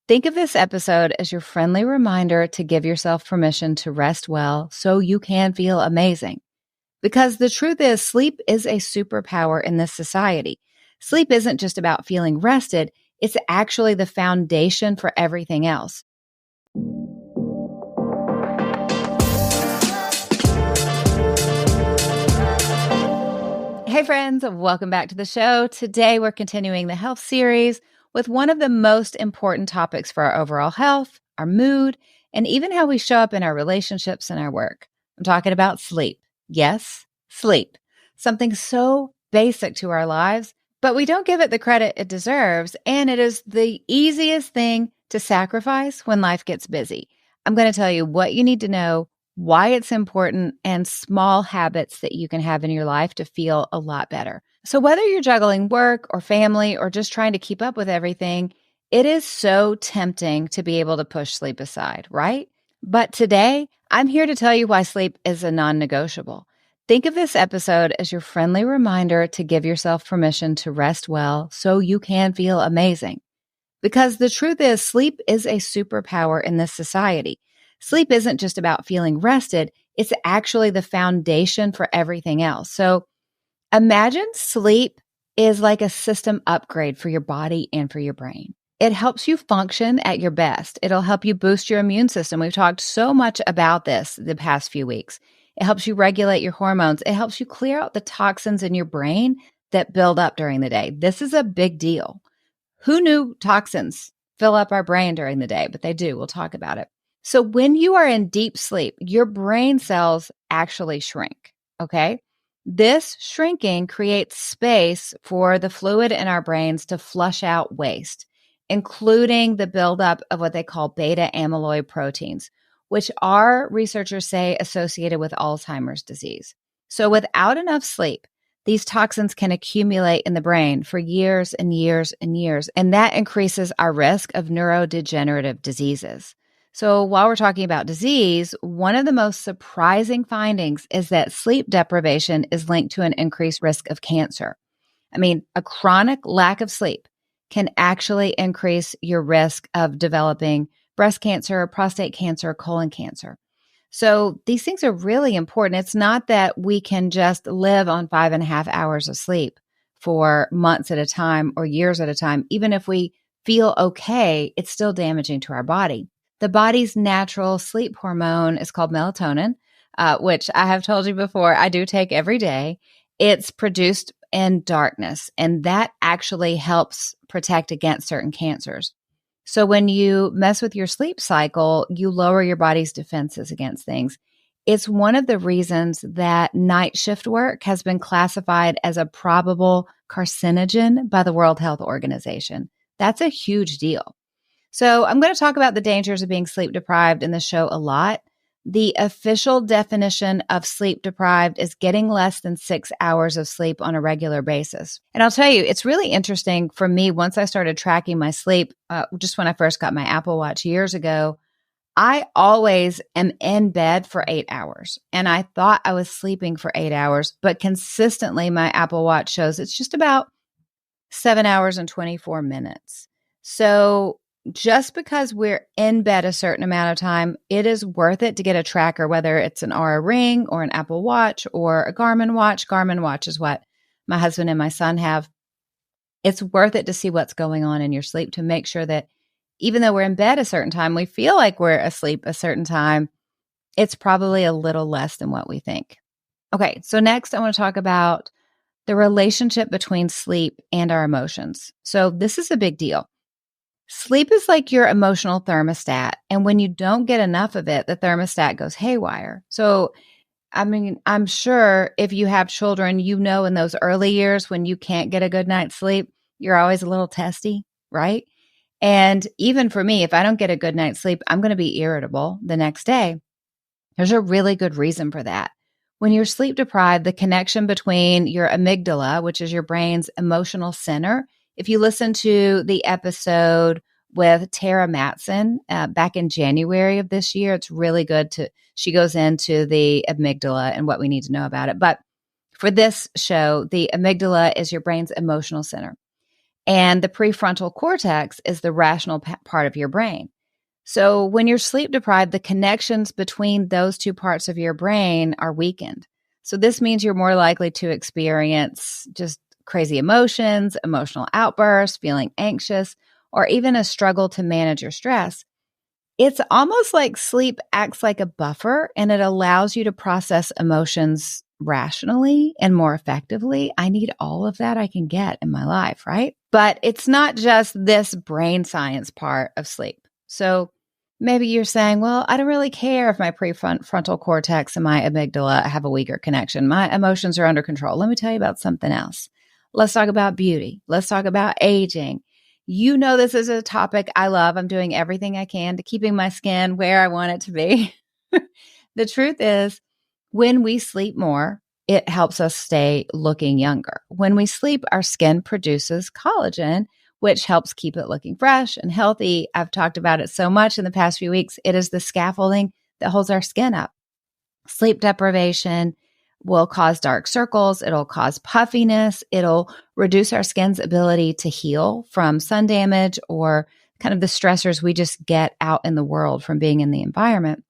Think of this episode as your friendly reminder to give yourself permission to rest well so you can feel amazing. Because the truth is, sleep is a superpower in this society. Sleep isn't just about feeling rested, it's actually the foundation for everything else. Hey friends, welcome back to the show. Today we're continuing the health series with one of the most important topics for our overall health, our mood, and even how we show up in our relationships and our work. I'm talking about sleep. Yes, sleep. Something so basic to our lives, but we don't give it the credit it deserves, and it is the easiest thing to sacrifice when life gets busy. I'm going to tell you what you need to know, why it's important, and small habits that you can have in your life to feel a lot better. So whether you're juggling work or family or just trying to keep up with everything, it is so tempting to be able to push sleep aside, right? But today, I'm here to tell you why sleep is a non-negotiable. Think of this episode as your friendly reminder to give yourself permission to rest well so you can feel amazing. Because the truth is, sleep is a superpower in this society. Sleep isn't just about feeling rested, it's actually the foundation for everything else. So imagine sleep is like a system upgrade for your body and for your brain. It helps you function at your best. It'll help you boost your immune system. We've talked so much about this the past few weeks. It helps you regulate your hormones. It helps you clear out the toxins in your brain that build up during the day. This is a big deal. Who knew toxins fill up our brain during the day? But they do. We'll talk about it. So when you are in deep sleep, your brain cells actually shrink, okay? This shrinking creates space for the fluid in our brains to flush out waste, including the buildup of what they call beta amyloid proteins, which are, researchers say, associated with Alzheimer's disease. So without enough sleep, these toxins can accumulate in the brain for years and years and years, and that increases our risk of neurodegenerative diseases. So while we're talking about disease, one of the most surprising findings is that sleep deprivation is linked to an increased risk of cancer. I mean, a chronic lack of sleep can actually increase your risk of developing breast cancer, prostate cancer, colon cancer. So these things are really important. It's not that we can just live on 5.5 hours of sleep for months at a time or years at a time. Even if we feel okay, it's still damaging to our body. The body's natural sleep hormone is called melatonin, which I have told you before, I do take every day. It's produced in darkness, and that actually helps protect against certain cancers. So when you mess with your sleep cycle, you lower your body's defenses against things. It's one of the reasons that night shift work has been classified as a probable carcinogen by the World Health Organization. That's a huge deal. So I'm going to talk about the dangers of being sleep deprived in the show a lot. The official definition of sleep deprived is getting less than 6 hours of sleep on a regular basis. And I'll tell you, it's really interesting for me once I started tracking my sleep, just when I first got my Apple Watch years ago, I always am in bed for 8 hours. And I thought I was sleeping for 8 hours, but consistently my Apple Watch shows it's just about 7 hours and 24 minutes. So just because we're in bed a certain amount of time, it is worth it to get a tracker, whether it's an Aura Ring or an Apple Watch or a Garmin watch. Garmin watch is what my husband and my son have. It's worth it to see what's going on in your sleep to make sure that even though we're in bed a certain time, we feel like we're asleep a certain time, it's probably a little less than what we think. Okay, so next I want to talk about the relationship between sleep and our emotions. So this is a big deal. Sleep is like your emotional thermostat, and when you don't get enough of it, the thermostat goes haywire. So, I mean, I'm sure if you have children, you know in those early years when you can't get a good night's sleep, you're always a little testy, right? And even for me, if I don't get a good night's sleep, I'm going to be irritable the next day. There's a really good reason for that. When you're sleep deprived, the connection between your amygdala, which is your brain's emotional center, if you listen to the episode with Tara Matson back in January of this year, it's really good she goes into the amygdala and what we need to know about it. But for this show, the amygdala is your brain's emotional center. And the prefrontal cortex is the rational part of your brain. So when you're sleep deprived, the connections between those two parts of your brain are weakened. So this means you're more likely to experience just crazy emotions, emotional outbursts, feeling anxious, or even a struggle to manage your stress. It's almost like sleep acts like a buffer and it allows you to process emotions rationally and more effectively. I need all of that I can get in my life, right? But it's not just this brain science part of sleep. So maybe you're saying, well, I don't really care if my prefrontal cortex and my amygdala have a weaker connection. My emotions are under control. Let me tell you about something else. Let's talk about beauty. Let's talk about aging. You know, this is a topic I love. I'm doing everything I can to keeping my skin where I want it to be. The truth is, when we sleep more, it helps us stay looking younger. When we sleep, our skin produces collagen, which helps keep it looking fresh and healthy. I've talked about it so much in the past few weeks. It is the scaffolding that holds our skin up. Sleep deprivation will cause dark circles. It'll cause puffiness. It'll reduce our skin's ability to heal from sun damage or kind of the stressors we just get out in the world from being in the environment.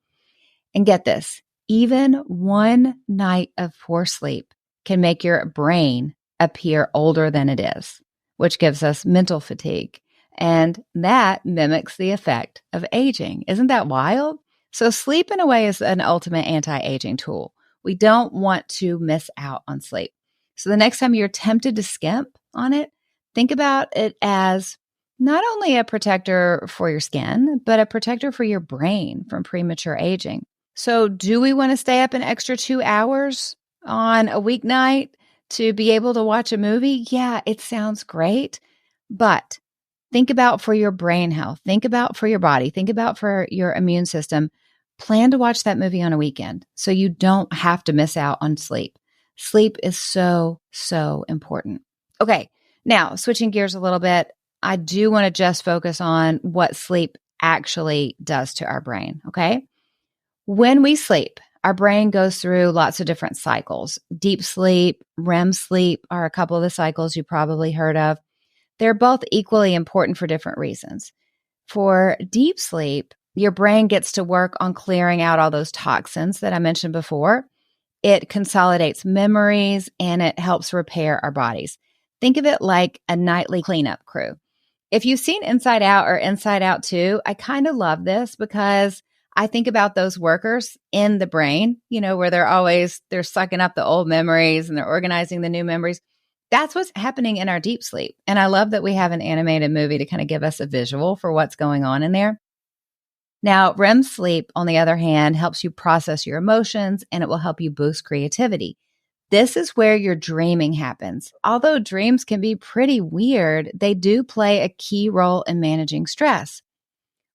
And get this, even one night of poor sleep can make your brain appear older than it is, which gives us mental fatigue. And that mimics the effect of aging. Isn't that wild? So sleep in a way is an ultimate anti-aging tool. We don't want to miss out on sleep. So the next time you're tempted to skimp on it, think about it as not only a protector for your skin, but a protector for your brain from premature aging. So do we want to stay up an extra 2 hours on a weeknight to be able to watch a movie? Yeah, it sounds great, but think about for your brain health, think about for your body, think about for your immune system. Plan to watch that movie on a weekend so you don't have to miss out on sleep. Sleep is so, so important. Okay, now switching gears a little bit, I do want to just focus on what sleep actually does to our brain, okay? When we sleep, our brain goes through lots of different cycles. Deep sleep, REM sleep are a couple of the cycles you probably heard of. They're both equally important for different reasons. For deep sleep, your brain gets to work on clearing out all those toxins that I mentioned before. It consolidates memories and it helps repair our bodies. Think of it like a nightly cleanup crew. If you've seen Inside Out or Inside Out 2, I kind of love this because I think about those workers in the brain, you know, where they're sucking up the old memories and they're organizing the new memories. That's what's happening in our deep sleep. And I love that we have an animated movie to kind of give us a visual for what's going on in there. Now, REM sleep, on the other hand, helps you process your emotions and it will help you boost creativity. This is where your dreaming happens. Although dreams can be pretty weird, they do play a key role in managing stress.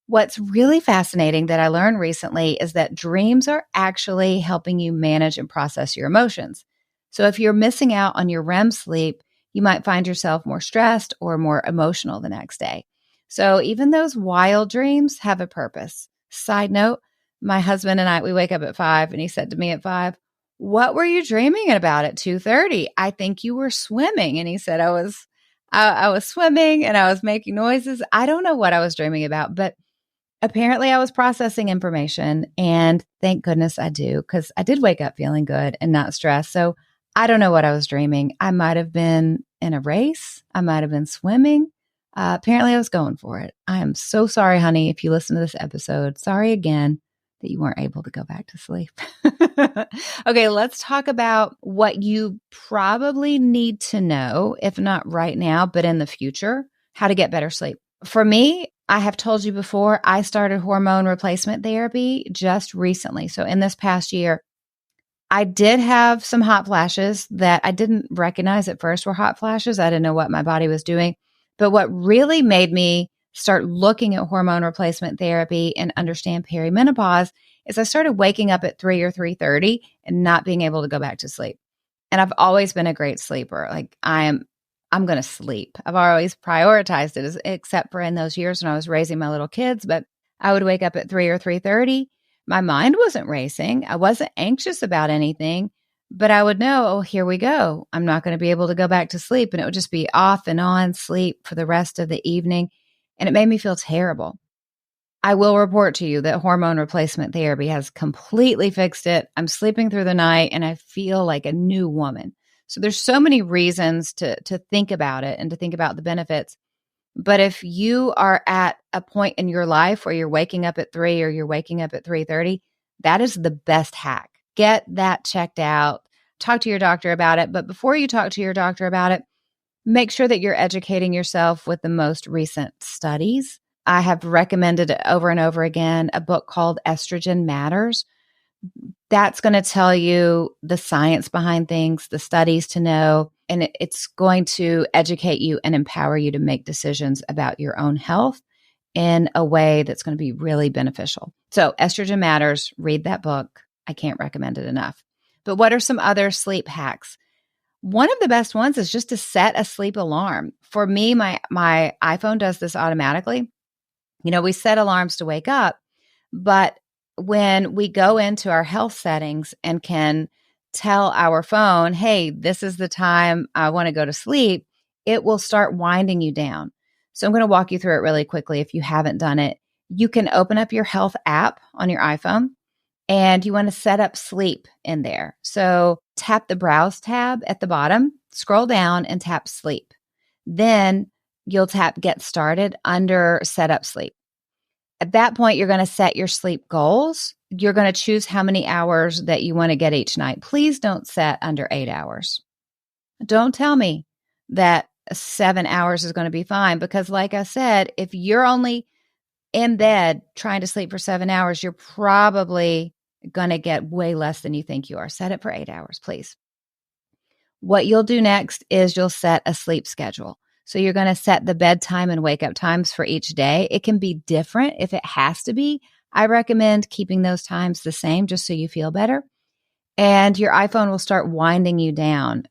What's really fascinating that I learned recently is that dreams are actually helping you manage and process your emotions. So if you're missing out on your REM sleep, you might find yourself more stressed or more emotional the next day. So even those wild dreams have a purpose. Side note, my husband and I, we wake up at 5 and he said to me at 5, "What were you dreaming about at 2:30? I think you were swimming." And he said, I was swimming and I was making noises. I don't know what I was dreaming about, but apparently I was processing information, and thank goodness I do, because I did wake up feeling good and not stressed. So I don't know what I was dreaming. I might have been in a race. I might have been swimming. Apparently I was going for it. I am so sorry, honey, if you listen to this episode. Sorry again that you weren't able to go back to sleep. Okay, let's talk about what you probably need to know, if not right now, but in the future, how to get better sleep. For me, I have told you before, I started hormone replacement therapy just recently. So in this past year, I did have some hot flashes that I didn't recognize at first were hot flashes. I didn't know what my body was doing. But what really made me start looking at hormone replacement therapy and understand perimenopause is I started waking up at 3 or 3:30 and not being able to go back to sleep. And I've always been a great sleeper. Like I'm going to sleep. I've always prioritized it, except for in those years when I was raising my little kids. But I would wake up at 3 or 3:30. My mind wasn't racing. I wasn't anxious about anything. But I would know, oh, here we go. I'm not going to be able to go back to sleep. And it would just be off and on sleep for the rest of the evening. And it made me feel terrible. I will report to you that hormone replacement therapy has completely fixed it. I'm sleeping through the night and I feel like a new woman. So there's so many reasons to think about it and to think about the benefits. But if you are at a point in your life where you're waking up at 3 or you're waking up at 3:30, that is the best hack. Get that checked out. Talk to your doctor about it. But before you talk to your doctor about it, make sure that you're educating yourself with the most recent studies. I have recommended it over and over again, a book called Estrogen Matters. That's going to tell you the science behind things, the studies to know, and it's going to educate you and empower you to make decisions about your own health in a way that's going to be really beneficial. So Estrogen Matters, read that book. I can't recommend it enough. But what are some other sleep hacks? One of the best ones is just to set a sleep alarm. For me, my iPhone does this automatically. We set alarms to wake up, but when we go into our health settings and can tell our phone, hey, this is the time I want to go to sleep, it will start winding you down. So I'm going to walk you through it really quickly if you haven't done it. You can open up your health app on your iPhone and you want to set up sleep in there. So tap the Browse tab at the bottom, scroll down and tap Sleep. Then you'll tap Get Started under Set Up Sleep. At that point, you're going to set your sleep goals. You're going to choose how many hours that you want to get each night. Please don't set under 8 hours. Don't tell me that 7 hours is going to be fine because like I said, if you're only in bed trying to sleep for 7 hours, you're probably going to get way less than you think you are. Set it for 8 hours, please. What you'll do next is you'll set a sleep schedule. So you're going to set the bedtime and wake up times for each day. It can be different if it has to be. I recommend keeping those times the same just so you feel better. And your iPhone will start winding you down.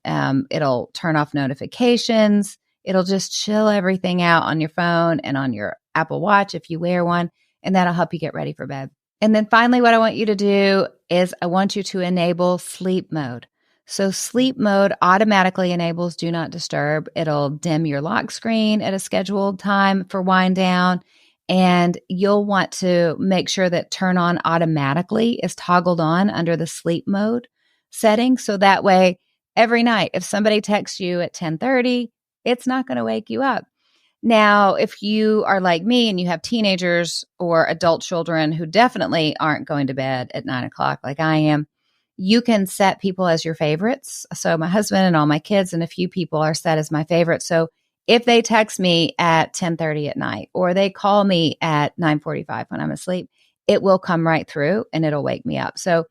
It'll turn off notifications. It'll just chill everything out on your phone and on your Apple Watch if you wear one. And that'll help you get ready for bed. And then finally, what I want you to do is I want you to enable sleep mode. So sleep mode automatically enables Do Not Disturb. It'll dim your lock screen at a scheduled time for wind down. And you'll want to make sure that turn on automatically is toggled on under the sleep mode setting. So that way, every night, if somebody texts you at 10:30, it's not going to wake you up. Now, if you are like me and you have teenagers or adult children who definitely aren't going to bed at 9 o'clock like I am, you can set people as your favorites. So my husband and all my kids and a few people are set as my favorites. So if they text me at 10:30 at night or they call me at 9:45 when I'm asleep, it will come right through and it'll wake me up. So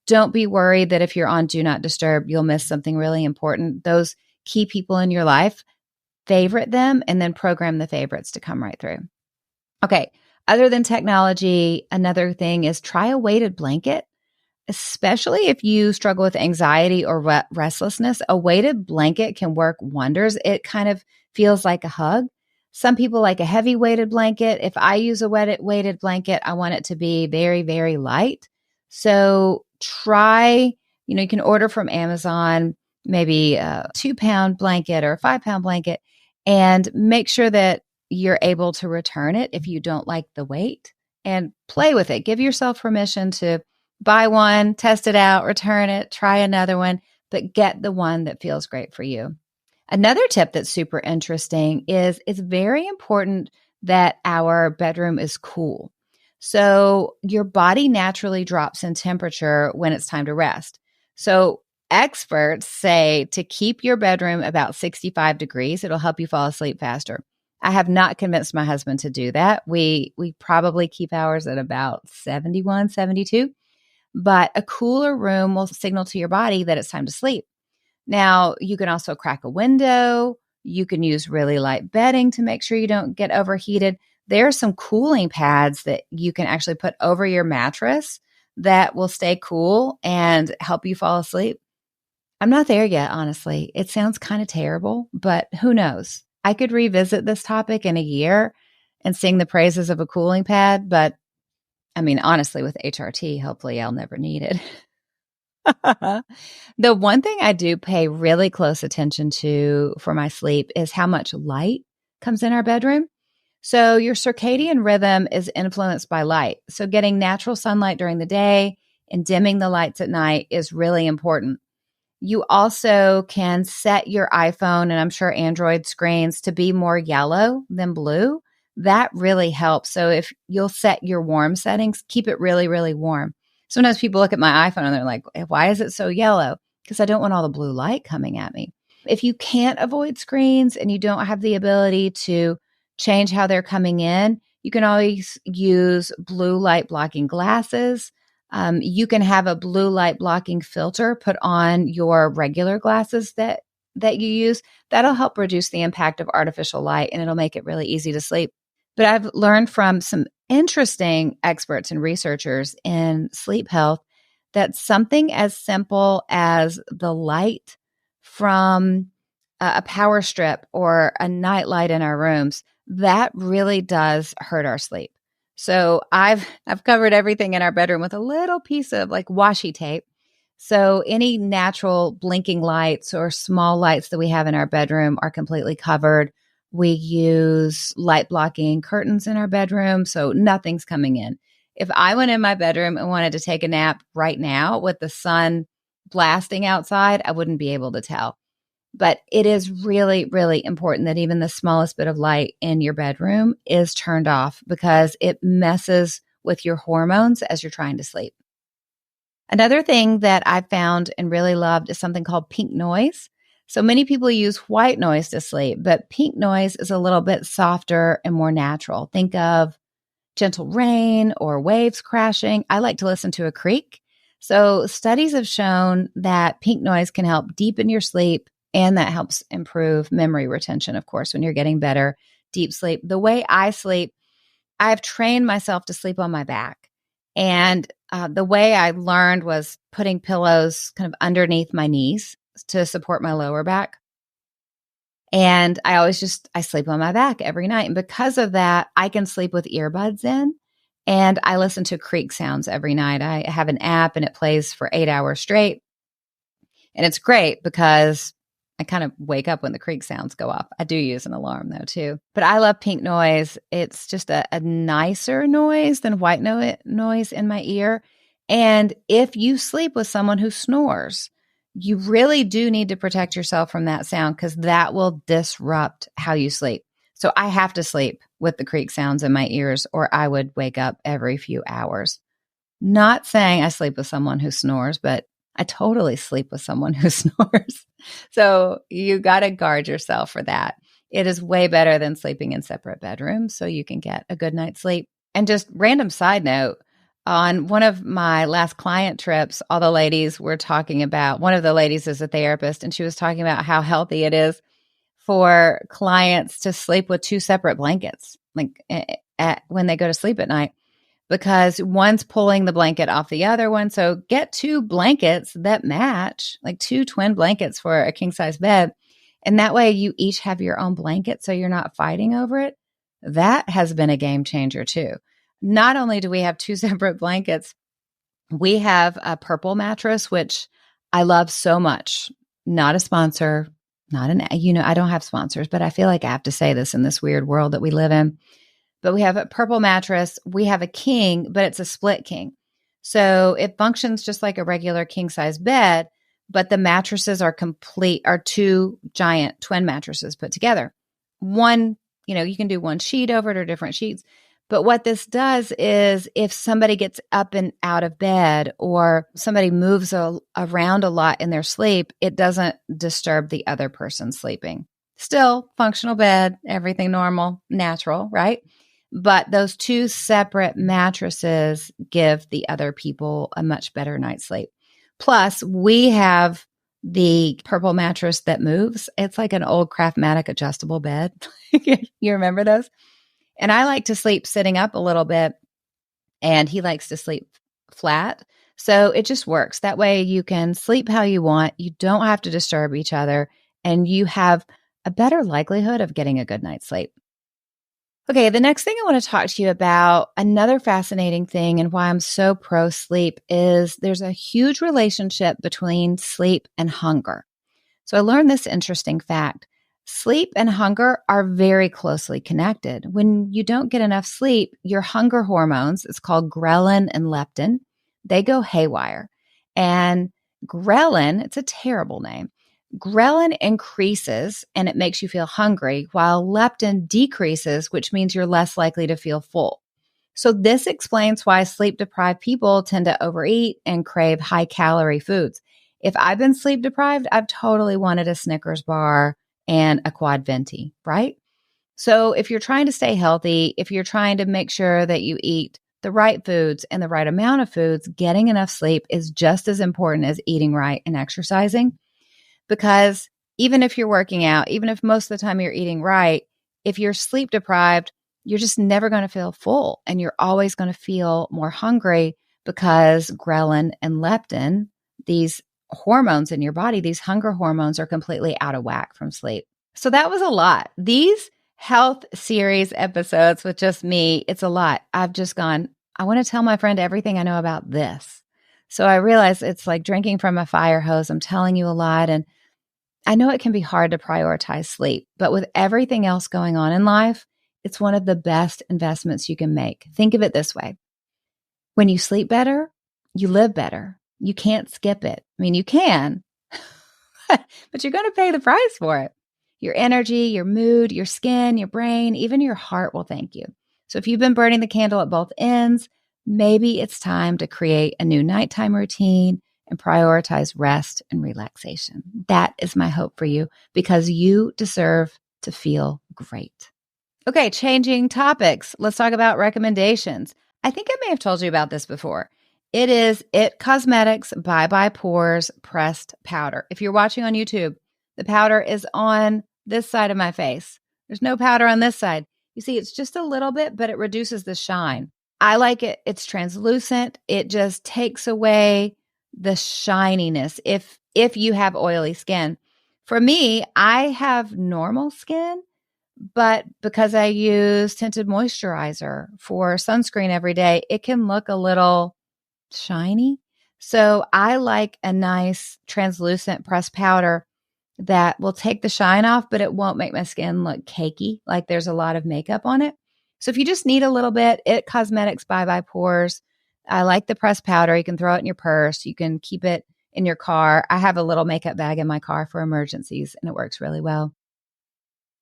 don't be worried that if you're on Do Not Disturb, you'll miss something really important. Those key people in your life, favorite them and then program the favorites to come right through. Okay. Other than technology, another thing is try a weighted blanket. Especially if you struggle with anxiety or restlessness, a weighted blanket can work wonders. It kind of feels like a hug. Some people like a heavy weighted blanket. If I use a weighted blanket, I want it to be very, very light. So try, you can order from Amazon, maybe a 2-pound blanket or a 5-pound blanket, and make sure that you're able to return it if you don't like the weight and play with it. Give yourself permission to buy one, test it out, return it, try another one, but get the one that feels great for you. Another tip that's super interesting is it's very important that our bedroom is cool. So your body naturally drops in temperature when it's time to rest. So experts say to keep your bedroom about 65 degrees, it'll help you fall asleep faster. I have not convinced my husband to do that. We probably keep ours at about 71, 72. But a cooler room will signal to your body that it's time to sleep. Now, you can also crack a window. You can use really light bedding to make sure you don't get overheated. There are some cooling pads that you can actually put over your mattress that will stay cool and help you fall asleep. I'm not there yet, honestly. It sounds kind of terrible, but who knows? I could revisit this topic in a year and sing the praises of a cooling pad, but honestly, with HRT, hopefully I'll never need it. The one thing I do pay really close attention to for my sleep is how much light comes in our bedroom. So your circadian rhythm is influenced by light. So getting natural sunlight during the day and dimming the lights at night is really important. You also can set your iPhone and I'm sure Android screens to be more yellow than blue. That really helps. So if you'll set your warm settings, keep it really, really warm. Sometimes people look at my iPhone and they're like, why is it so yellow? Because I don't want all the blue light coming at me. If you can't avoid screens and you don't have the ability to change how they're coming in, you can always use blue light blocking glasses. You can have a blue light blocking filter put on your regular glasses that you use. That'll help reduce the impact of artificial light and it'll make it really easy to sleep. But I've learned from some interesting experts and researchers in sleep health that something as simple as the light from a power strip or a night light in our rooms, that really does hurt our sleep. So I've covered everything in our bedroom with a little piece of like washi tape. So any natural blinking lights or small lights that we have in our bedroom are completely covered. We use light blocking curtains in our bedroom, so nothing's coming in. If I went in my bedroom and wanted to take a nap right now with the sun blasting outside, I wouldn't be able to tell. But it is really, really important that even the smallest bit of light in your bedroom is turned off because it messes with your hormones as you're trying to sleep. Another thing that I found and really loved is something called pink noise. So many people use white noise to sleep, but pink noise is a little bit softer and more natural. Think of gentle rain or waves crashing. I like to listen to a creek. So studies have shown that pink noise can help deepen your sleep. And that helps improve memory retention, of course, when you're getting better deep sleep. The way I sleep, I've trained myself to sleep on my back. And the way I learned was putting pillows kind of underneath my knees to support my lower back. And I sleep on my back every night. And because of that, I can sleep with earbuds in. And I listen to creek sounds every night. I have an app and it plays for 8 hours straight. And it's great because I kind of wake up when the creek sounds go off. I do use an alarm though too. But I love pink noise. It's just a nicer noise than white noise in my ear. And if you sleep with someone who snores, you really do need to protect yourself from that sound because that will disrupt how you sleep. So I have to sleep with the creek sounds in my ears or I would wake up every few hours. Not saying I sleep with someone who snores, but I totally sleep with someone who snores. So you got to guard yourself for that. It is way better than sleeping in separate bedrooms so you can get a good night's sleep. And just random side note, on one of my last client trips, all the ladies were talking about, one of the ladies is a therapist, and she was talking about how healthy it is for clients to sleep with two separate blankets, like when they go to sleep at night. Because one's pulling the blanket off the other one. So get two blankets that match, like two twin blankets for a king size bed. And that way you each have your own blanket so you're not fighting over it. That has been a game changer too. Not only do we have two separate blankets, we have a purple mattress, which I love so much. Not a sponsor, I don't have sponsors, but I feel like I have to say this in this weird world that we live in. But we have a purple mattress. We have a king, but it's a split king. So it functions just like a regular king size bed, but the mattresses are two giant twin mattresses put together. One, you can do one sheet over it or different sheets. But what this does is if somebody gets up and out of bed or somebody moves around a lot in their sleep, it doesn't disturb the other person sleeping. Still functional bed, everything normal, natural, right? But those two separate mattresses give the other people a much better night's sleep. Plus, we have the purple mattress that moves. It's like an old Craftmatic adjustable bed. You remember those? And I like to sleep sitting up a little bit, and he likes to sleep flat. So it just works. That way you can sleep how you want. You don't have to disturb each other, and you have a better likelihood of getting a good night's sleep. Okay, the next thing I want to talk to you about, another fascinating thing and why I'm so pro sleep, is there's a huge relationship between sleep and hunger. So I learned this interesting fact. Sleep and hunger are very closely connected. When you don't get enough sleep, your hunger hormones, it's called ghrelin and leptin, they go haywire. And ghrelin, it's a terrible name. Ghrelin increases and it makes you feel hungry, while leptin decreases, which means you're less likely to feel full. So this explains why sleep deprived people tend to overeat and crave high calorie foods. If I've been sleep deprived, I've totally wanted a Snickers bar and a quad venti, right? So if you're trying to stay healthy, if you're trying to make sure that you eat the right foods and the right amount of foods, getting enough sleep is just as important as eating right and exercising. Because even if you're working out, even if most of the time you're eating right, if you're sleep deprived, you're just never going to feel full and you're always going to feel more hungry because ghrelin and leptin, these hormones in your body, these hunger hormones, are completely out of whack from sleep. So that was a lot. These health series episodes with just me, it's a lot. I've just gone, I want to tell my friend everything I know about this. So I realize it's like drinking from a fire hose. I'm telling you a lot. And I know it can be hard to prioritize sleep, but with everything else going on in life, it's one of the best investments you can make. Think of it this way. When you sleep better, you live better. You can't skip it. I mean, you can, but you're going to pay the price for it. Your energy, your mood, your skin, your brain, even your heart will thank you. So if you've been burning the candle at both ends, maybe it's time to create a new nighttime routine and prioritize rest and relaxation. That is my hope for you because you deserve to feel great. Okay, changing topics. Let's talk about recommendations. I think I may have told you about this before. It is It Cosmetics Bye Bye Pores Pressed Powder. If you're watching on YouTube, the powder is on this side of my face. There's no powder on this side. You see, it's just a little bit, but it reduces the shine. I like it. It's translucent. It just takes away the shininess if you have oily skin. For me, I have normal skin, but because I use tinted moisturizer for sunscreen every day, it can look a little shiny. So I like a nice translucent pressed powder that will take the shine off, but it won't make my skin look cakey, like there's a lot of makeup on it. So if you just need a little bit, It Cosmetics Bye Bye Pores. I like the pressed powder. You can throw it in your purse. You can keep it in your car. I have a little makeup bag in my car for emergencies, and it works really well.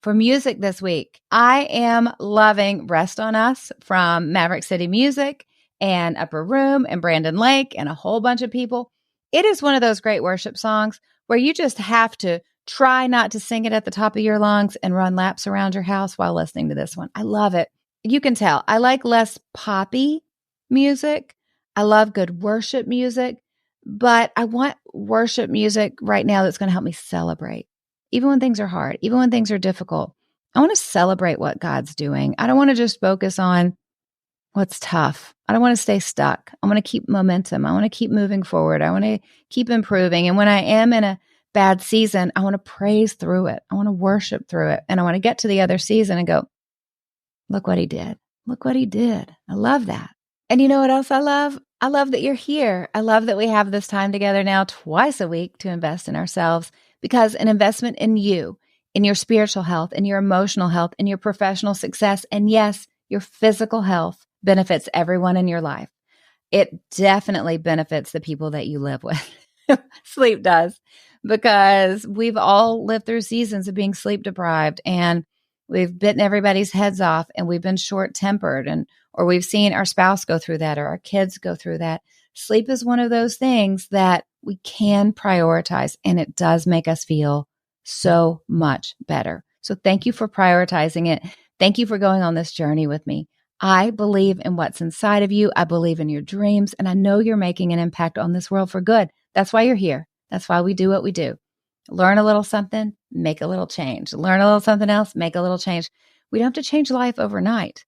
For music this week, I am loving Rest on Us from Maverick City Music and Upper Room and Brandon Lake and a whole bunch of people. It is one of those great worship songs where you just have to try not to sing it at the top of your lungs and run laps around your house while listening to this one. I love it. You can tell I like less poppy music. I love good worship music, but I want worship music right now that's going to help me celebrate. Even when things are hard, even when things are difficult, I want to celebrate what God's doing. I don't want to just focus on what's tough. I don't want to stay stuck. I want to keep momentum. I want to keep moving forward. I want to keep improving. And when I am in a bad season, I want to praise through it. I want to worship through it. And I want to get to the other season and go, look what he did. Look what he did. I love that. And you know what else I love? I love that you're here. I love that we have this time together now twice a week to invest in ourselves, because an investment in you, in your spiritual health, in your emotional health, in your professional success, and yes, your physical health benefits everyone in your life. It definitely benefits the people that you live with. Sleep does, because we've all lived through seasons of being sleep deprived, and we've bitten everybody's heads off, and we've been short-tempered, or we've seen our spouse go through that, or our kids go through that. Sleep is one of those things that we can prioritize, and it does make us feel so much better. So thank you for prioritizing it. Thank you for going on this journey with me. I believe in what's inside of you. I believe in your dreams, and I know you're making an impact on this world for good. That's why you're here. That's why we do what we do. Learn a little something, make a little change. Learn a little something else, make a little change. We don't have to change life overnight,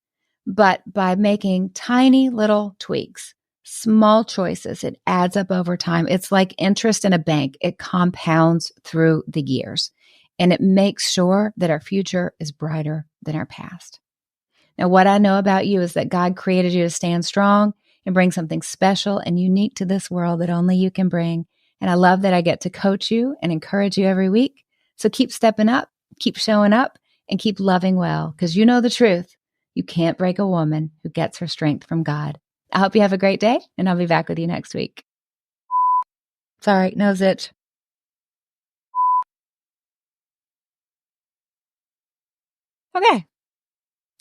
but by making tiny little tweaks, small choices, it adds up over time. It's like interest in a bank. It compounds through the years, and it makes sure that our future is brighter than our past. Now, what I know about you is that God created you to stand strong and bring something special and unique to this world that only you can bring. And I love that I get to coach you and encourage you every week. So keep stepping up, keep showing up, and keep loving well, because you know the truth. You can't break a woman who gets her strength from God. I hope you have a great day, and I'll be back with you next week. Sorry, nose itch. Okay.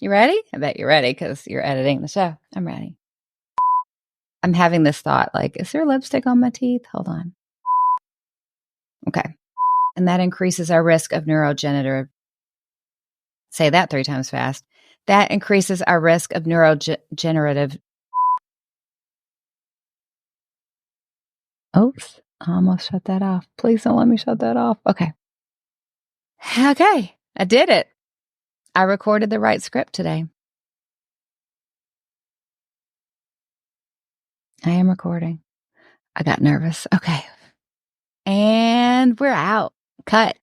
You ready? I bet you're ready because you're editing the show. I'm ready. I'm having this thought like, is there lipstick on my teeth? Hold on. Okay. And that increases our risk of neurodegenerative. Say that 3 times fast. That increases our risk of neurodegenerative. Oops. I almost shut that off. Please don't let me shut that off. Okay. Okay. I did it. I recorded the right script today. I am recording. I got nervous. Okay. And we're out. Cut.